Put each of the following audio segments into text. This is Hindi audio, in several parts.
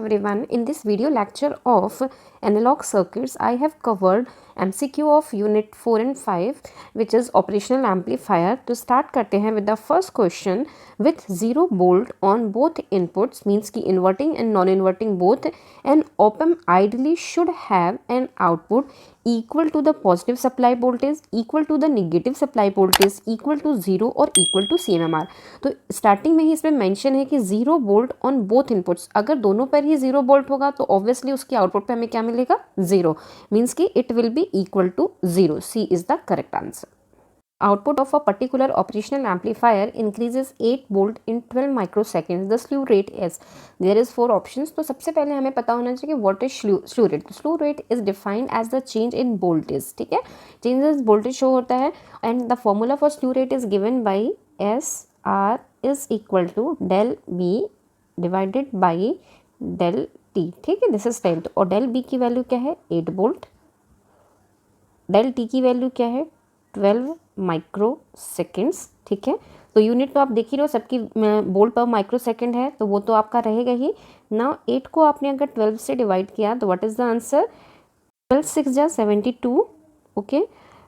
everyone. In this video lecture of analog circuits, I have covered MCQ of unit 4 and 5, which is operational amplifier. To start करते हैं with the first question. With 0 volt on both inputs, means कि inverting and non-inverting both, an op-amp ideally should have an output equal to the positive supply voltage, equal to the negative supply voltage, equal to 0 और equal to CMMR. तो स्टार्टिंग में ही इसमें मेंशन है कि 0 वोल्ट ऑन बोथ इनपुट्स. अगर दोनों पर ही 0 वोल्ट होगा तो ऑब्वियसली उसके आउटपुट पे हमें क्या मिलेगा, 0. मीन्स कि it will be equal to 0. C is the correct answer. Output of a particular operational amplifier increases 8 volt in 12 microseconds. The slew rate is, there is 4 options. तो सबसे पहले हमें पता होना चाहिए कि what is slew rate. Slew rate is defined as the change in voltage. ठीक है, change in voltage शो होता है and the formula for slew rate is given by SR is equal to del B divided by del T. ठीक है, this is time. और del B की वैल्यू क्या है, 8 वोल्ट. del T की वैल्यू क्या है, 12 माइक्रो सेकेंड्स. ठीक है, तो यूनिट तो आप देख ही रहे हो, सबकी वोल्ट पर माइक्रो सेकेंड है, तो वो तो आपका रहेगा ही ना. 8 को आपने अगर 12 से डिवाइड किया तो व्हाट इज द आंसर, 12 6 जा 72. ओके,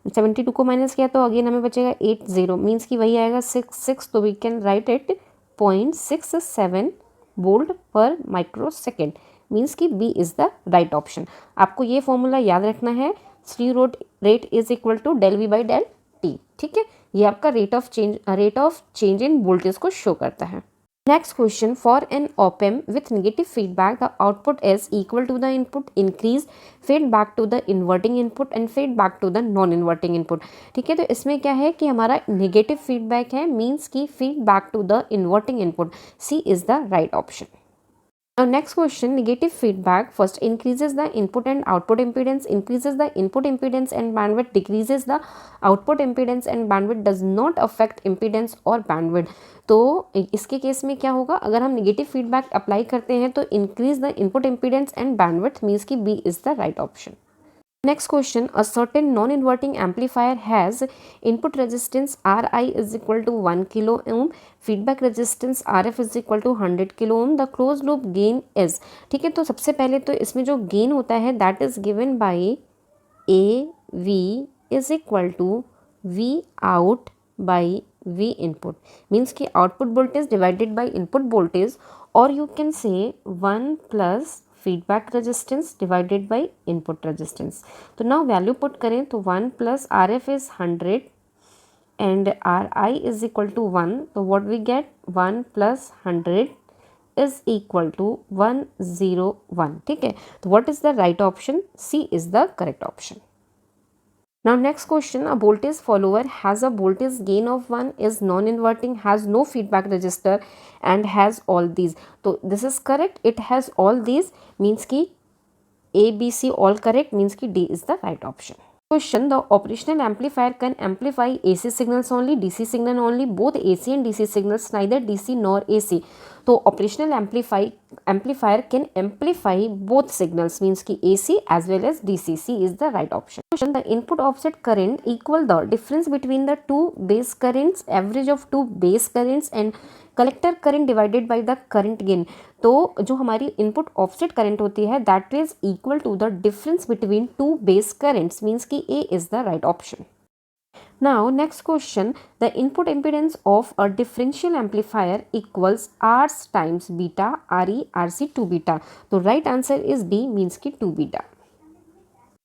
72 को माइनस किया तो अगेन हमें बचेगा 80. मीन्स कि वही आएगा 6. तो we can write it 0.67 volt पर माइक्रो सेकेंड. मीन्स कि B is the right option. आपको ये फॉर्मूला याद रखना है. Slew rate is equal to del V by del T. ठीक है, ये आपका rate of change in voltage को शो करता है. Next question, for an op-amp with negative feedback the output is equal to the input increase feedback to the inverting input and feedback to the non inverting input. ठीक है, तो इसमें क्या है कि हमारा नेगेटिव फीडबैक है, मीन्स की feedback to the inverting input. C is the right option. Now next question, negative feedback first increases the input and output impedance, increases the input impedance and bandwidth, decreases the output impedance and bandwidth, does not affect impedance और bandwidth. तो इसके केस में क्या होगा, अगर हम नेगेटिव फीडबैक अप्लाई करते हैं तो increase the input impedance and bandwidth, means की B is the right option. Next question, a certain non-inverting amplifier has input resistance Ri is equal to 1 kilo ohm, feedback resistance Rf is equal to 100 kilo ohm, the closed loop gain is. ठीक है, तो सबसे पहले तो इसमें जो गेन होता है that is given by AV is equal to V out by V input, means कि output voltage divided by input voltage, or you can say 1 plus feedback resistance divided by input resistance. तो नाउ वैल्यू पुट करें तो 1 plus R F is 100 and R I is equal to 1. तो what we get, 1 plus 100 is equal to 101. ठीक है, तो what is the right option, C is the correct option. Now next question, a voltage follower has a voltage gain of 1, is non-inverting, has no feedback resistor and has all these. So this is correct, it has all these, means ki A, B, C all correct, means ki D is the right option. Question, the operational amplifier can amplify AC signals only, DC signal only, both AC and DC signals, neither DC nor AC. तो operational amplifier can amplify both signals, means कि AC as well as DC. C is the right option. Question, the input offset current equal the difference between the two base currents, average of two base currents and collector current divided by the current gain. तो जो हमारी इनपुट ऑफसेट करंट होती है that is equal to the difference between two base currents, means की A is the right option. Now next question, the input impedance of a differential amplifier equals R times beta RE RC 2 beta. तो right answer is D, means की 2 beta.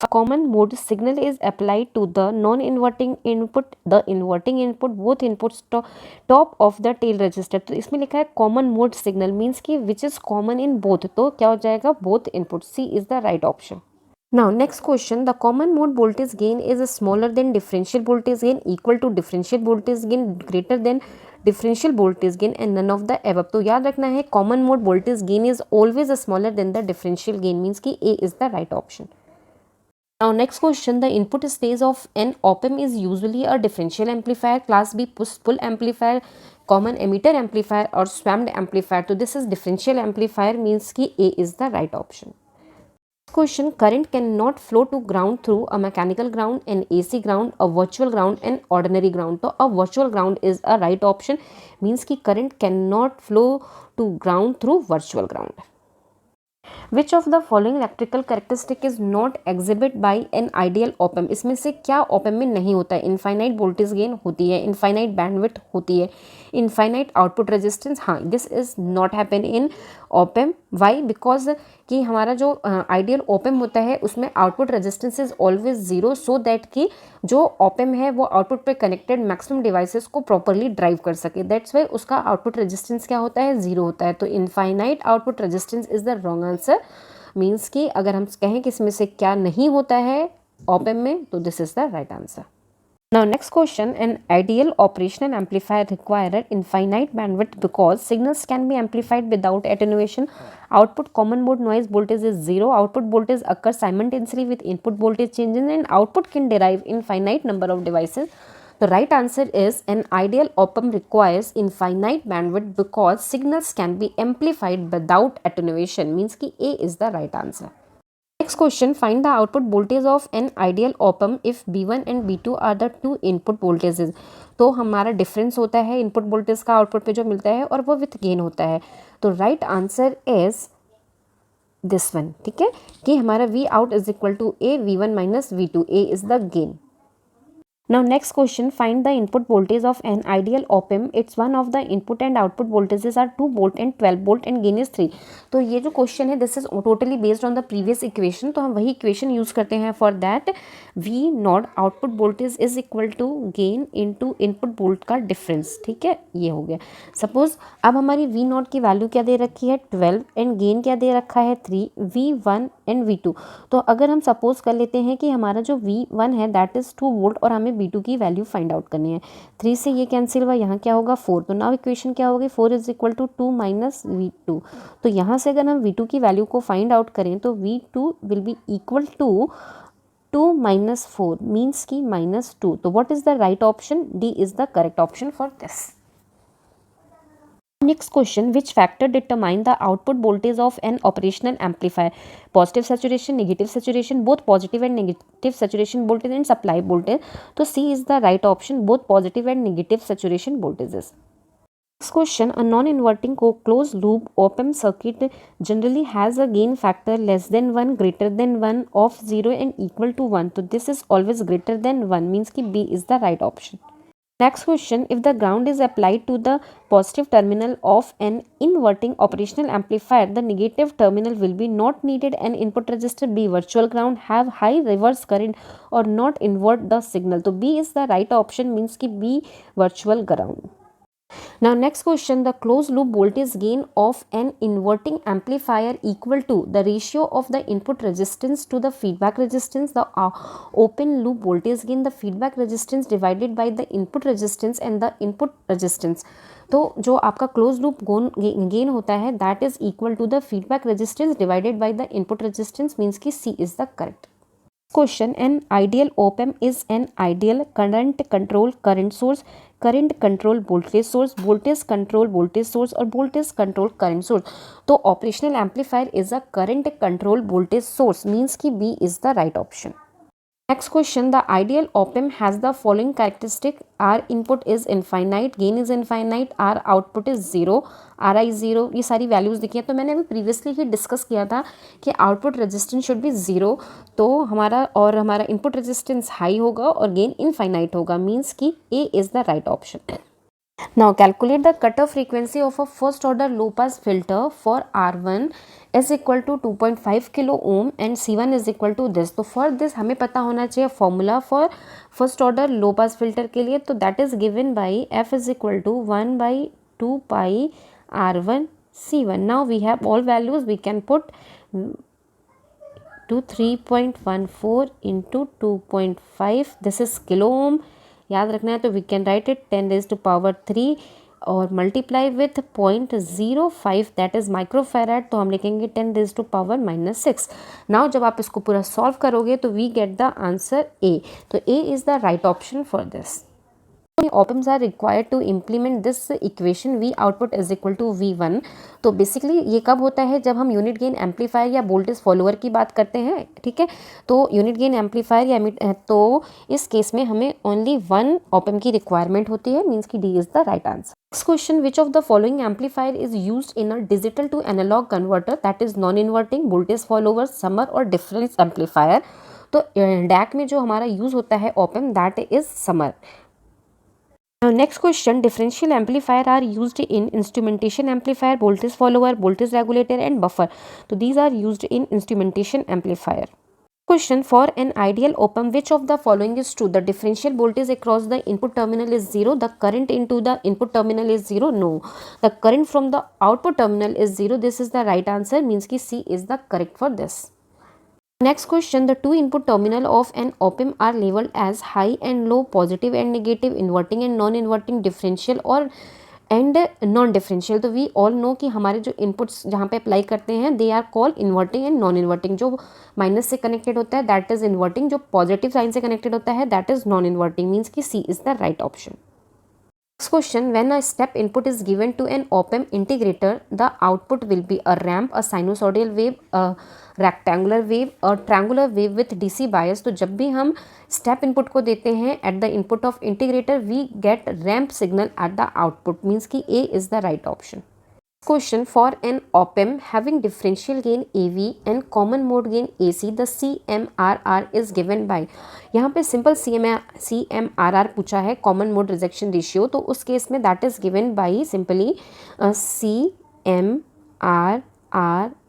A common mode signal is applied to the non-inverting input, the inverting input, both inputs top of the tail resistor. तो इसमें लिखा है common mode signal, means कि which is common in both. तो क्या हो जाएगा, both inputs. C is the right option. Now next question, the common mode voltage gain is smaller than differential voltage gain, equal to differential voltage gain, greater than differential voltage gain and none of the above. तो याद रखना है common mode voltage gain is always smaller than the differential gain, means कि A is the right option. Now next question, the input stage of an op-amp is usually a differential amplifier, class B push-pull amplifier, common emitter amplifier or swamped amplifier. So this is differential amplifier, means कि A is the right option. Question, current cannot flow to ground through a mechanical ground, an AC ground, a virtual ground and ordinary ground. तो a virtual ground is a right option, means कि current cannot flow to ground through virtual ground. Which of the following electrical characteristic is not exhibit by an ideal op amp, इसमें से क्या ओपम में नहीं होता है? इनफाइनाइट वोल्टेज गेन होती है, इनफाइनाइट बैंडविड्थ होती है, इनफाइनाइट आउटपुट रेजिस्टेंस, हाँ this is not happen in op amp. Why? Because कि हमारा जो आइडियल ओपम होता है उसमें output resistance is always zero, so that कि जो ओपम है वो आउटपुट पे कनेक्टेड मैक्सिमम डिवाइसेस को प्रॉपरली ड्राइव कर सके, दैट्स वाई उसका आउटपुट रेजिस्टेंस क्या होता है? जीरो होता है। तो infinite output resistance is the wrong answer. Means कि अगर हम कहें कि इसमें से क्या नहीं होता है ओपम में, तो this is the right answer. Now next question, an ideal operational amplifier requires infinite bandwidth because signals can be amplified without attenuation. Output common mode noise voltage is zero. Output voltage occurs simultaneously with input voltage changes and output can derive infinite number of devices. The right answer is an ideal op-amp requires infinite bandwidth because signals can be amplified without attenuation. Means कि A is the right answer. Next question, find the output voltage of an ideal op-amp if B1 and B2 are the two input voltages. तो हमारा डिफरेंस होता है इनपुट वोल्टेज का आउटपुट पे जो मिलता है और वो विथ गेन होता है। तो right answer is this one, ठीक है, कि हमारा V out is equal to A V1 minus V2, A is the gain. Now next question, find the input voltage of an ideal op-amp. It's one of the input and output voltages are 2 volt and 12 volt and gain is 3. तो ये जो क्वेश्चन है this is totally based on the previous equation, तो हम वही इक्वेशन यूज करते हैं for that. V naught output voltage is equal to gain into input volt का डिफरेंस, ठीक है, ये हो गया। सपोज अब हमारी V नॉट की वैल्यू क्या दे रखी है 12 एंड गेन क्या दे रखा है 3, V1 एंड V2। तो अगर हम सपोज कर लेते हैं कि हमारा जो V1 है दैट इज 2 वोल्ट और हमें V2 की वैल्यू फाइंड आउट करनी है, 3 से ये कैंसिल हुआ, यहाँ क्या होगा 4, तो नाउ इक्वेशन क्या होगी 4 is equal to 2 minus V2। तो यहाँ से अगर हम V2 की वैल्यू को फाइंड आउट करें तो V2 will be equal to 2 minus 4 means की -2। तो what is the right option? D is the correct option for this. Next question, which factor determine the output voltage of an operational amplifier? Positive saturation, negative saturation, both positive and negative saturation voltage and supply voltage. So C is the right option, both positive and negative saturation voltages. Next question, a non-inverting closed loop op-amp circuit generally has a gain factor less than 1, greater than 1, of 0 and equal to 1. So this is always greater than 1, means ki B is the right option. Next question, if the ground is applied to the positive terminal of an inverting operational amplifier, the negative terminal will be not needed and input resistor B virtual ground have high reverse current or not invert the signal. So B is the right option, means ki B virtual ground. Now next question, the closed loop voltage gain of an inverting amplifier equal to the ratio of the input resistance to the feedback resistance, the open loop voltage gain, the feedback resistance divided by the input resistance and the input resistance. तो जो आपका क्लोज लूप गेन होता है that is equal to the feedback resistance divided by the input resistance, means की C is the correct. Question, an ideal op-amp is an ideal current control current source, current control voltage source, voltage control voltage source और voltage control current source. तो operational amplifier is a current control voltage source, means कि B is the right option. Next question, the ideal op-amp has the following characteristic: R input is infinite, gain is infinite, R output is 0, RI 0, ये सारी वैल्यूज़ दिखी हैं। तो मैंने अभी प्रीवियसली ही डिस्कस किया था कि आउटपुट रेजिस्टेंस शुड बी 0, तो हमारा इनपुट रेजिस्टेंस हाई होगा और गेन इनफाइनाइट होगा, मीन्स कि A is the right option. Now calculate the cutoff frequency of a first order low pass filter for R1 is equal to 2.5 kilo ohm and C1 is equal to this. तो for this हमें पता होना चाहिए formula for first order low pass filter के लिए, तो that is given by F is equal to 1/2 pi R1 C1. Now we have all values, we can put to 3.14 into 2.5, this is kilo ohm, याद रखना है। तो वी कैन राइट इट 10⁻³ और multiply with 0.05 that is microfarad, तो हम लिखेंगे 10⁻⁻6। नाउ जब आप इसको पूरा सॉल्व करोगे तो we get the answer A, तो A is the right option for this. Op amps are required to implement this equation V output is equal to V1। तो बेसिकली ये कब होता है, जब हम यूनिट गेन एम्पलीफायर या वोल्टेज फॉलोअर की बात करते हैं, ठीक है। तो यूनिट गेन एम्पलीफायर या तो इस केस में हमें ओनली 1 ऑपम की रिक्वायरमेंट होती है, मीन्स की D is the right answer. Next question, which of the following amplifier is used in a digital to analog converter, that is non-inverting, voltage follower, summer और difference amplifier। तो DAC में जो हमारा यूज होता है op amp, that is summer. Next question, differential amplifier are used in instrumentation amplifier, voltage follower, voltage regulator and buffer। तो these are used in instrumentation amplifier। Question, for an ideal op-amp, which of the following is true? The differential voltage across the input terminal is 0. The current into the input terminal is 0. No. The current from the output terminal is 0. This is the right answer, means ki C is the correct for this. Next question, the two input terminal of an op-amp are labeled as high and low, positive and negative, inverting and non-inverting, differential और एंड नॉन डिफरेंशियल। तो वी ऑल नो कि हमारे जो इनपुट्स जहाँ पे अप्लाई करते हैं they are called inverting and non inverting. जो माइनस से कनेक्टेड होता है दैट इज इन्वर्टिंग, जो पॉजिटिव साइन से कनेक्टेड होता है that is non inverting, means कि C is the right option. Next question, when a step input is given to an op-amp integrator, the output will be a ramp, a sinusoidal wave, a rectangular wave, a triangular wave with DC bias। तो जब भी हम step input को देते हैं at the input of integrator, we get ramp signal at the output, means कि A is the right option। Question, for an op-amp having differential gain AV and common mode gain AC, the CMRR is given by। यहाँ पे सिंपल CMRR पूछा है, कॉमन मोड रिजेक्शन रेशियो। तो उस केस में that is given by simply CMRR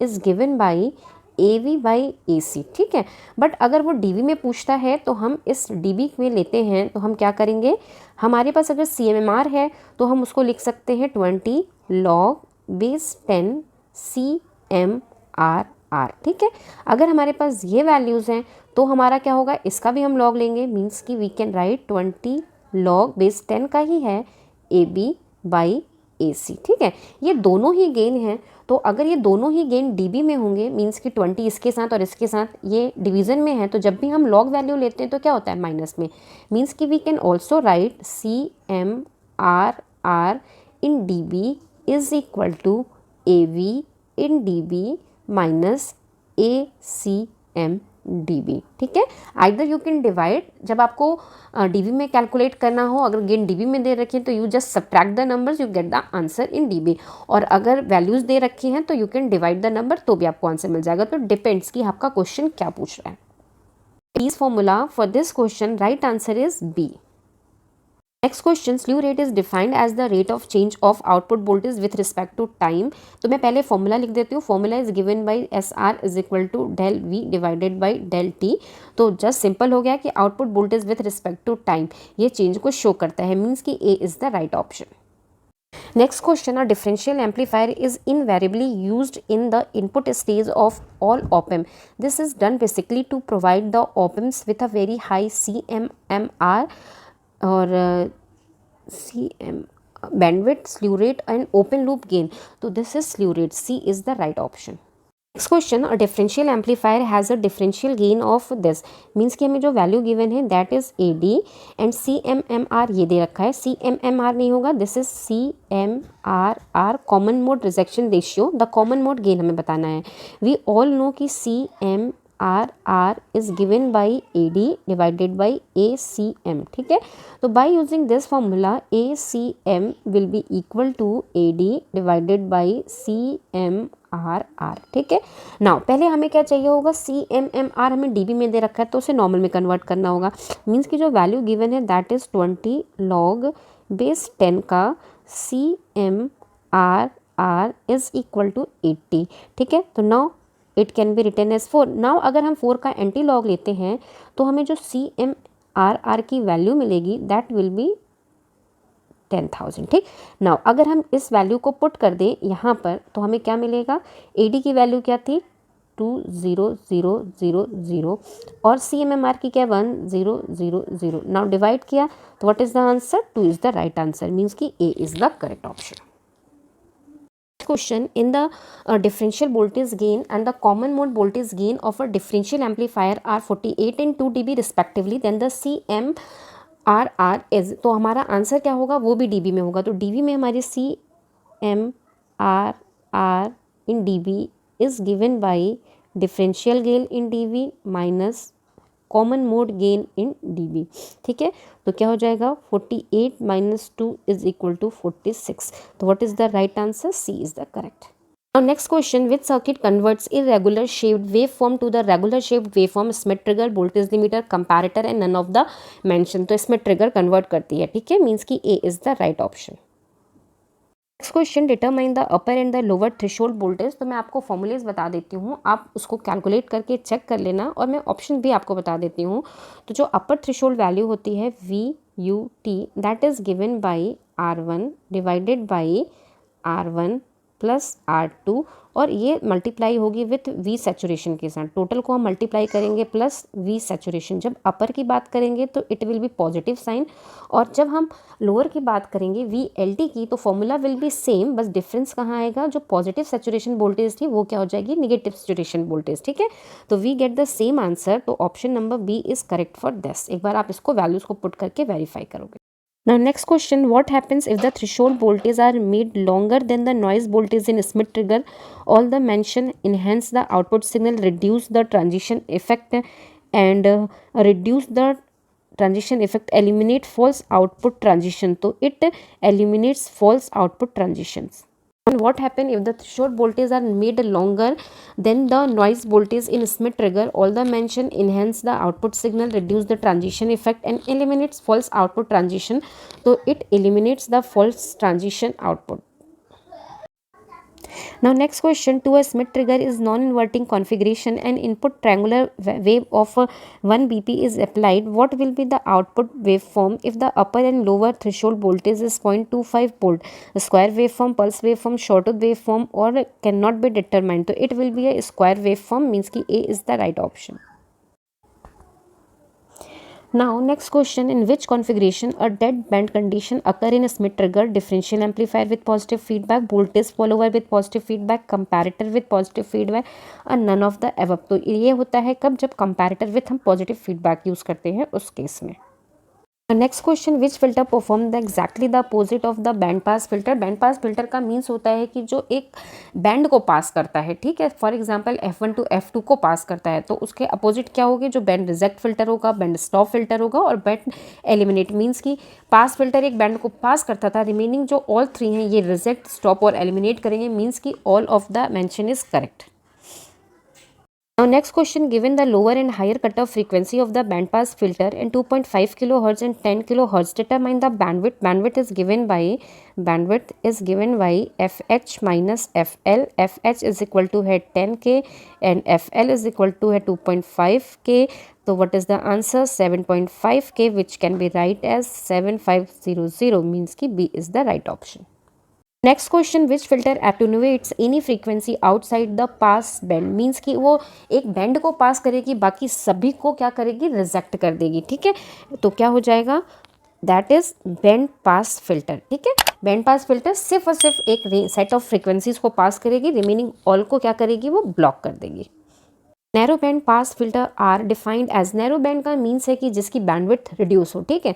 is given by AV by AC, ठीक है। बट अगर वो DV में पूछता है तो हम इस DB में लेते हैं, तो हम क्या करेंगे, हमारे पास अगर CMRR है तो हम उसको लिख सकते हैं 20 log बेस 10 CMRR, ठीक है। अगर हमारे पास ये वैल्यूज़ हैं तो हमारा क्या होगा, इसका भी हम लॉग लेंगे, मीन्स कि we can write 20 log base 10 का ही है AB बाई AC, ठीक है। ये दोनों ही गेन हैं, तो अगर ये दोनों ही गेन DB में होंगे, मीन्स कि 20 इसके साथ और इसके साथ ये डिवीज़न में है, तो जब भी हम लॉग वैल्यू लेते हैं तो क्या होता है, माइनस में, मीन्स कि we can also write CMRR in DB is equal to AV in DB minus ACM DB, ठीक है। आइदर यू कैन डिवाइड, जब आपको DB में कैलकुलेट करना हो, अगर गेन DB में दे रखे हैं तो you just subtract the numbers, you get the answer in DB। और अगर वैल्यूज दे रखी हैं तो you can divide the number, तो भी आपको आंसर मिल जाएगा। तो डिपेंड्स कि आपका क्वेश्चन क्या पूछ रहा है। Please formula for this question, right answer is B। Next question, slew rate is defined as the rate of change of output voltage with respect to time. तो मैं पहले फॉर्मूला लिख देती हूँ। Formula is given by SR is equal to del V divided by del T। तो जस्ट सिंपल हो गया कि output voltage with respect to time ये चेंज को शो करता है, मीन्स कि A is the right option. Next question, a differential amplifier is invariably used in the input stage of all op-amp. This is done basically to provide the op-amps with a very high CMMR और CM bandwidth, slew rate and open loop gain. So this is slew rate. C is the right option. Next question, a differential amplifier has a differential gain of this, means कि हमें जो वैल्यू गिवन है that is AD and CMMR ये दे रखा है, CMMR नहीं होगा, this is CMRR common mode rejection ratio, the common mode gain हमें बताना है। We all know कि CMRR is given by AD divided by ACM, ठीक है। तो by using this formula ACM will be equal to AD divided by CMRR, ठीक है। नाउ पहले हमें क्या चाहिए होगा, CMMR हमें DB में दे रखा है तो उसे नॉर्मल में कन्वर्ट करना होगा, मीन्स की जो वैल्यू गिवन है दैट इज 20 log बेस 10 का CMRR इज इक्वल टू 80, ठीक है। तो now it can be written as 4। Now अगर हम 4 का एंटी लॉग लेते हैं तो हमें जो CMRR की वैल्यू मिलेगी दैट विल बी 10,000, ठीक। नाउ अगर हम इस वैल्यू को पुट कर दें यहाँ पर तो हमें क्या मिलेगा, AD की वैल्यू क्या थी 20000 और CMMR की क्या 1000। नाउ डिवाइड किया तो what is the answer, 2 is the right answer, means कि A is the correct option. Question, in the differential voltage gain and the common mode voltage gain of a differential amplifier are 48 and 2 dB respectively, then the CMRR R R is, तो हमारा आंसर क्या होगा, वो भी डीबी में होगा। तो डीबी में हमारी C M R R in dB is given by differential gain in dB minus common mode gain in dB. ठीक है, तो क्या हो जाएगा 48 माइनस 2 इज इक्वल टू 46। तो what is the right answer, C is the correct. Now next question, which circuit converts irregular shaped waveform to the regular shaped waveform? इसमें trigger, voltage limiter, comparator and none of the mention. तो इसमें ट्रिगर कन्वर्ट करती है। ठीक है, मीन्स की A is the right option. Next question, determine the upper and the lower threshold voltage. तो मैं आपको फॉर्मूलेज बता देती हूँ, आप उसको कैलकुलेट करके चेक कर लेना, और मैं ऑप्शन भी आपको बता देती हूँ। तो जो अपर थ्रेशोल्ड वैल्यू होती है VUT, that is given bye R1 divided by R1 plus R2, और ये मल्टीप्लाई होगी विथ V सैचुरेशन के साथ। टोटल को हम मल्टीप्लाई करेंगे प्लस V सैचुरेशन। जब अपर की बात करेंगे तो it will be positive sine, और जब हम लोअर की बात करेंगे VLT की, तो फॉर्मूला विल बी सेम, बस डिफरेंस कहाँ आएगा, जो पॉजिटिव सैचुरेशन वोल्टेज थी वो क्या हो जाएगी, निगेटिव सैचुरेशन वोल्टेज। ठीक है, तो we get the same answer. तो option number B is correct for this. एक बार आप इसको वैल्यूज को पुट करके वेरीफाई करोगे। Now next question, what happens if the threshold voltage are made longer than the noise voltage in Smith trigger? All the mention enhance the output signal, reduce the transition effect, and reduce the transition effect, eliminate false output transition. तो it eliminates false output transitions. And what happen if the threshold voltage are made longer than the noise voltage in Smith trigger? All the mention enhance the output signal, reduce the transition effect, and eliminates false output transition. So it eliminates the false transition output. Now next question, to a Smith trigger is non-inverting configuration and input triangular wave of 1 bp is applied. What will be the output waveform if the upper and lower threshold voltage is 0.25 volt? A square waveform, pulse waveform, shortwave waveform, or cannot be determined. So it will be a square waveform, means ki A is the right option. Now next question, in which configuration a dead band condition occur in a Smith trigger? Differential amplifier with positive feedback, voltage follower with positive feedback, comparator with positive feedback, and none of the above. तो ये होता है कब, जब comparator with हम positive feedback यूज़ करते हैं उस केस में। Next question, which filter perform the exactly the opposite of the band pass filter? Band pass filter का मीन्स होता है कि जो एक बैंड को पास करता है। ठीक है, for example F1 to F2 को पास करता है, तो उसके अपोजिट क्या होगी, जो बैंड रिजेक्ट फिल्टर होगा, बैंड स्टॉप फिल्टर होगा, और बैंड एलिमिनेट। मीन्स कि पास फिल्टर एक बैंड को पास करता था, रिमेनिंग जो ऑल थ्री हैं ये रिजेक्ट, स्टॉप और एलिमिनेट करेंगे। मीन्स कि all of the mention is correct. Now next question, given the lower and higher cutoff frequency of the band pass filter in 2.5 kilohertz and 10 kilohertz, determine the bandwidth. Bandwidth is given by FH minus FL. FH is equal to है 10K and FL is equal to है 2.5K. So what is the answer? 7.5K, which can be write as 7500, means कि B is the right option. Next question, which filter attenuates any frequency outside the pass band? Means कि वो एक बैंड को पास करेगी, बाकी सभी को क्या करेगी, रिजेक्ट कर देगी। ठीक है, तो क्या हो जाएगा, that is band pass filter. ठीक है, बैंड पास फिल्टर सिर्फ और सिर्फ एक सेट ऑफ फ्रीक्वेंसीज को पास करेगी, रिमेनिंग ऑल को क्या करेगी, वो ब्लॉक कर देगी। Narrow band pass filter are defined as, narrow band का मीन्स है कि जिसकी बैंडविड्थ रिड्यूस हो। ठीक है,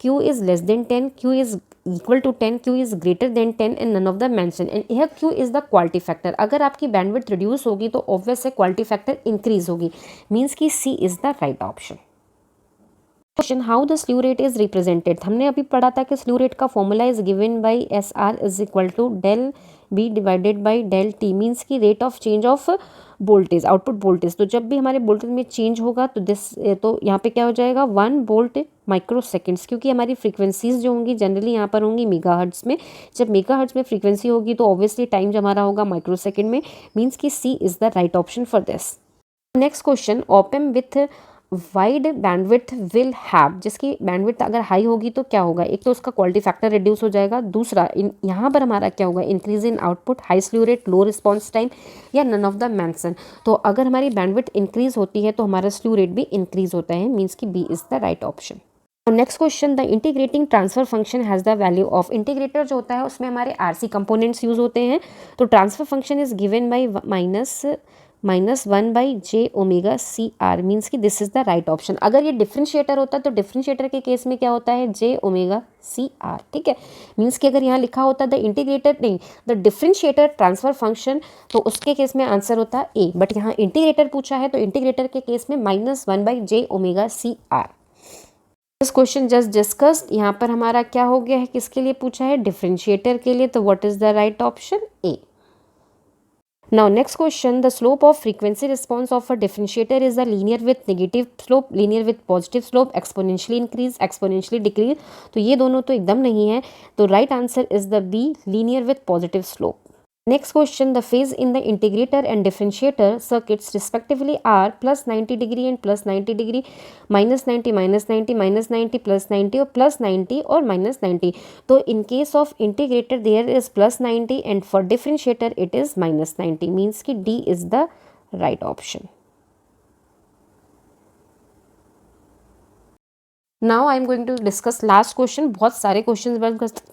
Q is less than 10, Q is equal to 10, Q is greater than 10 and none of the mention. And यह Q is the quality factor. अगर आपकी बैंडविड्थ रिड्यूस होगी तो ऑब्वियस है क्वालिटी फैक्टर इंक्रीज होगी, मीन्स कि C is the right option. Question, how the slew rate is represented? हमने अभी पढ़ा था कि स्ल्यू रेट का formula is given by SR is equal to del B divided by del T, means की rate of change of voltage, output voltage. तो जब भी हमारे वोल्टेज में चेंज होगा तो यहाँ पे क्या हो जाएगा, 1 वोल्ट माइक्रो सेकेंड्स, क्योंकि हमारी फ्रीक्वेंसीज जो होंगी जनरली यहाँ पर होंगी मेगाहर्ट्ज में। जब मेगाहर्ट्ज में फ्रीक्वेंसी होगी तो ऑब्वियसली टाइम जो हमारा होगा माइक्रो सेकेंड में, मीन्स की C is the right option for this. Next question, op-amp with wide bandwidth will have, जिसकी बैंडविड्थ अगर हाई होगी तो क्या होगा, एक तो उसका क्वालिटी फैक्टर रिड्यूस हो जाएगा, दूसरा यहाँ पर हमारा क्या होगा, increase in output, high slew rate, low response time, या नन ऑफ द मेंशन। तो अगर हमारी बैंडविड्थ इंक्रीज होती है तो हमारा स्ल्यू रेट भी इंक्रीज होता है, मीन्स की B is the right option. Next question, the integrating transfer function has the value of, integrator जो होता है उसमें हमारे RC कंपोनेंट्स यूज होते हैं। तो transfer function is given by -1/j⍵CR means कि this is the right option. अगर ये डिफरेंशिएटर होता तो डिफरेंशिएटर के केस में क्या होता है, j⍵CR, ठीक है। मीन्स कि अगर यहाँ लिखा होता द इंटीग्रेटर, नहीं, द डिफरेंशिएटर ट्रांसफर फंक्शन, तो उसके केस में आंसर होता ए। बट यहाँ इंटीग्रेटर पूछा है तो इंटीग्रेटर के केस में -1/j⍵CR। This question just discussed, यहाँ पर हमारा क्या हो गया है, किसके लिए पूछा है, डिफरेंशिएटर के लिए, तो what is the right option, A. Now next question, the slope of frequency response of a differentiator is a linear with negative slope, linear with positive slope, exponentially increase, exponentially decrease। तो ये दोनों तो एकदम नहीं है, तो right answer is the B, linear with positive slope। Next question, the phase in the integrator and differentiator circuits respectively are +90° and +90°, -90, -90, -90, +90 और +90 और -90। तो in case of integrator there is +90 and for differentiator it is -90, means कि D is the right option। Now I am going to discuss last question. बहुत सारे क्वेश्चन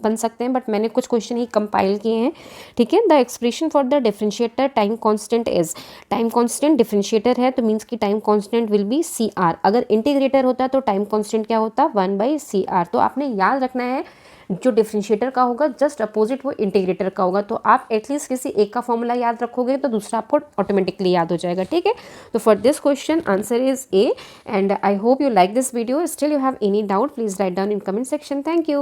बन सकते हैं बट मैंने कुछ क्वेश्चन ही कंपाइल किए हैं, ठीक है। The expression for the differentiator time constant is, time constant differentiator है तो मीन्स की time constant will be CR। अगर इंटीग्रेटर होता तो टाइम कांस्टेंट क्या होता, 1/CR। तो आपने याद रखना है जो डिफरेंशिएटर का होगा जस्ट अपोजिट वो इंटीग्रेटर का होगा। तो आप एटलीस्ट किसी एक का फॉर्मूला याद रखोगे तो दूसरा आपको ऑटोमेटिकली याद हो जाएगा, ठीक है। तो for this question answer is a, and I hope you like this video. Still you have any doubt, please write down in comment section. Thank you.